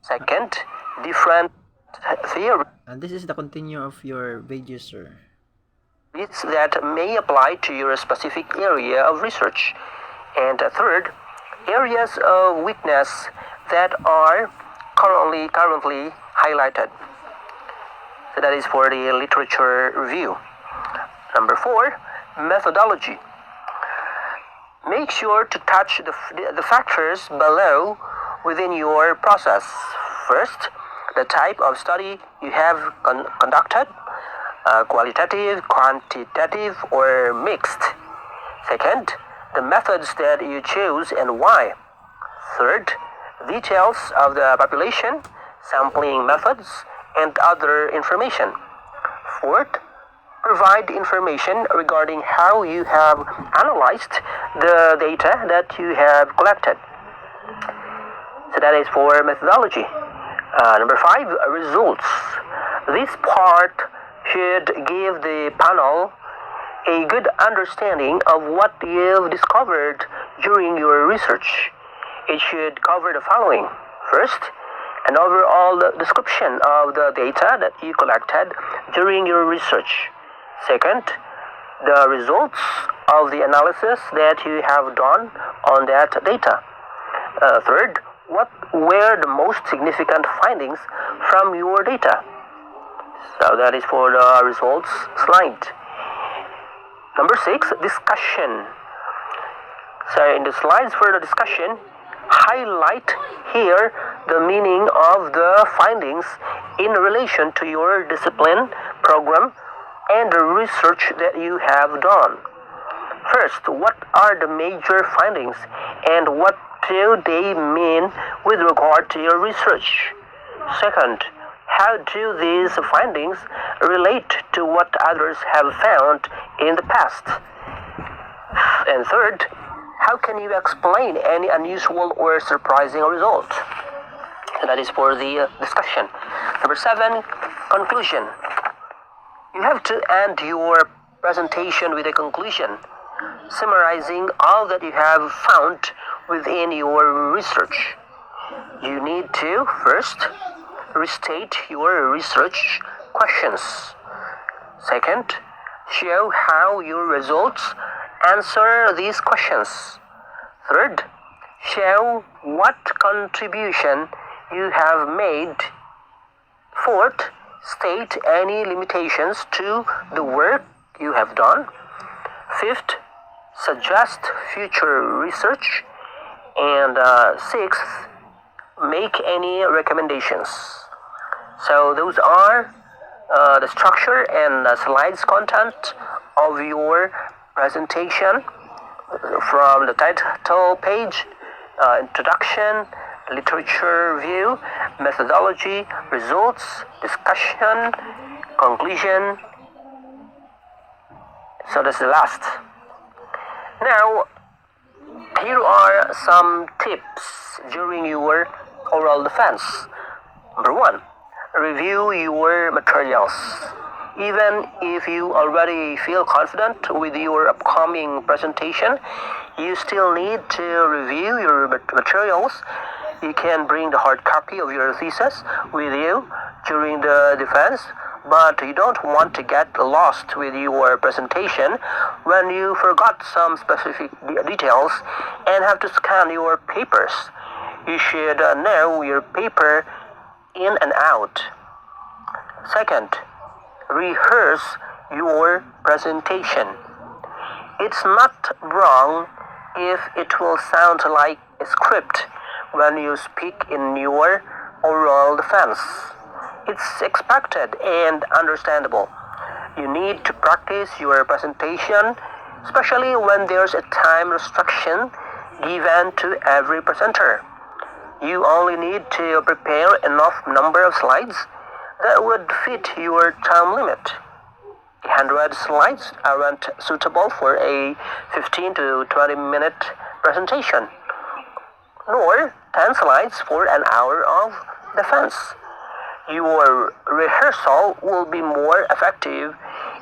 Second, different theories And this is the continue of your video, sir. that may apply to your specific area of research. And third, areas of weakness that are currently highlighted. So that is for the literature review. Number 4, methodology. Make sure to touch the factors below within your process. First, the type of study you have conducted, qualitative, quantitative, or mixed. Second, the methods that you chose and why. Third, details of the population, sampling methods, and other information. Fourth, provide information regarding how you have analyzed the data that you have collected. So that is for methodology. Number 5, results. This part should give the panel a good understanding of what you've discovered during your research. It should cover the following. First, an overall description of the data that you collected during your research. Second, the results of the analysis that you have done on that data. Third, what were the most significant findings from your data? So that is for the results slide. Number 6, discussion. So in the slides for the discussion, highlight here the meaning of the findings in relation to your discipline, program, and the research that you have done. First, what are the major findings and what do they mean with regard to your research? Second, how do these findings relate to what others have found in the past? And third, how can you explain any unusual or surprising result? So that is for the discussion. Number 7, conclusion. You have to end your presentation with a conclusion, summarizing all that you have found within your research. You need to first restate your research questions. Second, show how your results answer these questions. Third, show what contribution you have made. Fourth, state any limitations to the work you have done. Fifth, suggest future research. And sixth, make any recommendations. So those are the structure and slides content of your presentation from the title page, introduction, literature review, methodology, results, discussion, conclusion. So that's the last. Now, here are some tips during your oral defense. Number 1, review your materials. Even if you already feel confident with your upcoming presentation, you still need to review your materials. You can bring the hard copy of your thesis with you during the defense, but you don't want to get lost with your presentation when you forgot some specific details and have to scan your papers. You should know your paper in and out. Second, rehearse your presentation. It's not wrong if it will sound like a script when you speak in your oral defense. It's expected and understandable. You need to practice your presentation, especially when there's a time restriction given to every presenter. You only need to prepare enough number of slides that would fit your time limit. 100 slides aren't suitable for a 15 to 20 minute presentation, nor 10 slides for an hour of defense. Your rehearsal will be more effective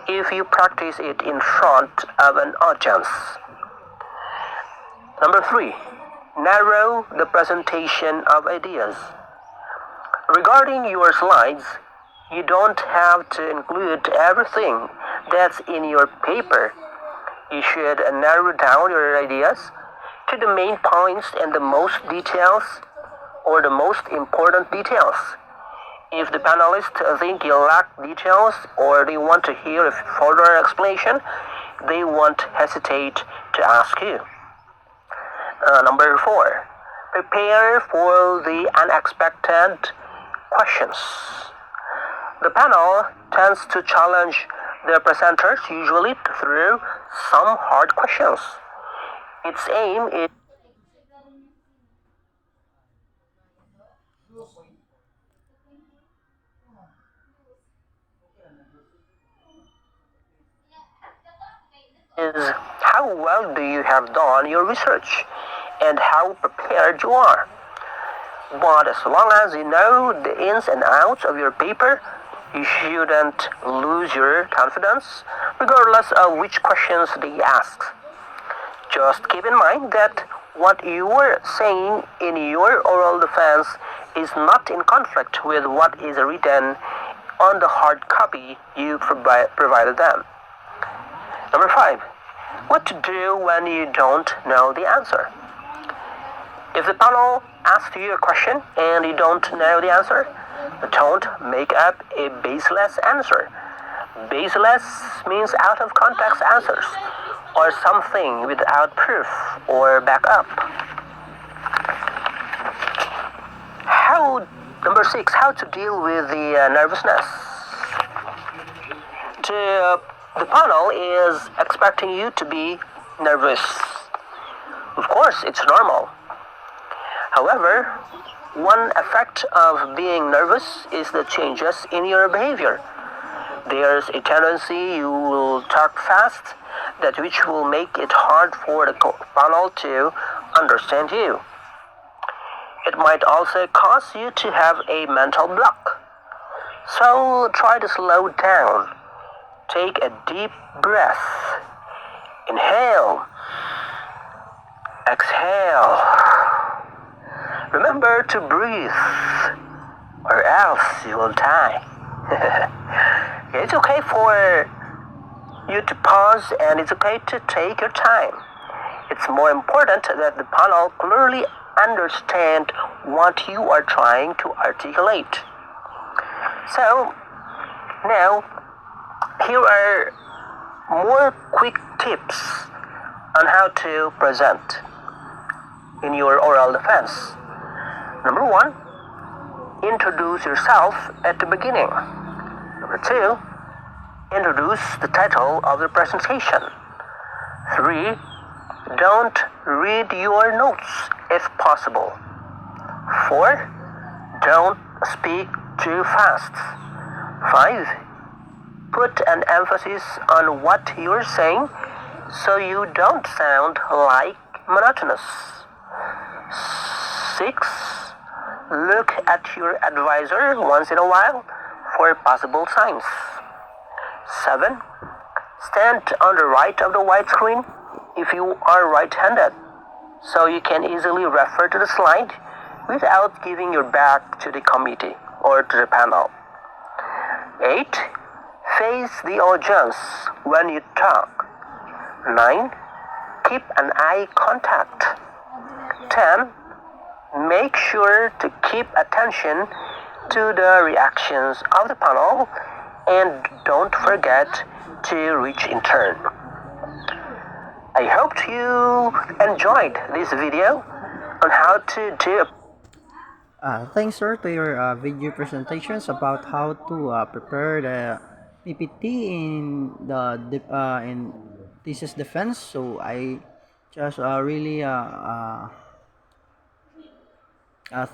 if you practice it in front of an audience. Number 3, narrow the presentation of ideas. Regarding your slides, you don't have to include everything that's in your paper. You should narrow down your ideas to the main points and the most details or the most important details. If the panelists think you lack details or they want to hear a further explanation, they won't hesitate to ask you. Number 4, prepare for the unexpected questions. The panel tends to challenge the presenters, usually through some hard questions. Its aim is how well do you have done your research and how prepared you are. But as long as you know the ins and outs of your paper, you shouldn't lose your confidence, regardless of which questions they ask. Just keep in mind that what you are saying in your oral defense is not in conflict with what is written on the hard copy you provided them. Number 5, what to do when you don't know the answer. If the panel asks you a question and you don't know the answer, don't make up a baseless answer. Baseless means out of context answers or something without proof or backup. Number 6, how to deal with the nervousness. The panel is expecting you to be nervous. Of course, it's normal. However, one effect of being nervous is the changes in your behavior. There's a tendency you will talk fast, that which will make it hard for the panel to understand you. It might also cause you to have a mental block. So try to slow down. Take a deep breath. Inhale. Exhale. Remember to breathe, or else you will die. It's okay for you to pause and it's okay to take your time. It's more important that the panel clearly understand what you are trying to articulate. So, now, here are more quick tips on how to present in your oral defense. Number 1, introduce yourself at the beginning. Number 2, introduce the title of the presentation. 3, don't read your notes if possible. 4, don't speak too fast. 5, put an emphasis on what you're saying so you don't sound like monotonous. 6, look at your advisor once in a while for possible signs. 7, stand on the right of the widescreen if you are right-handed, so you can easily refer to the slide without giving your back to the committee or to the panel. 8, face the audience when you talk. 9, keep an eye contact. 10, make sure to keep attention to the reactions of the panel and don't forget to reach in turn. I hope you enjoyed this video on how to do. Thanks, sir, to your video presentations about how to prepare the PPT in in thesis defense. So I just really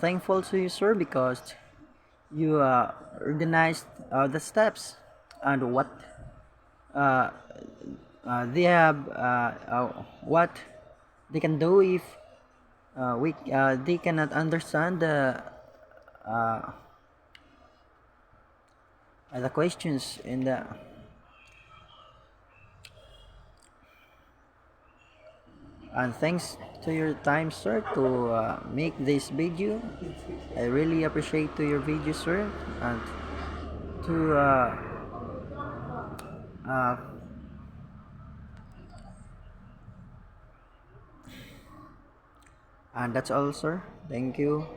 thankful to you, sir, because you organized the steps and what they have what they can do if they cannot understand the questions in And thanks to your time, sir, to make this video. I really appreciate to your video, sir, and to uh, and that's all, sir. Thank you.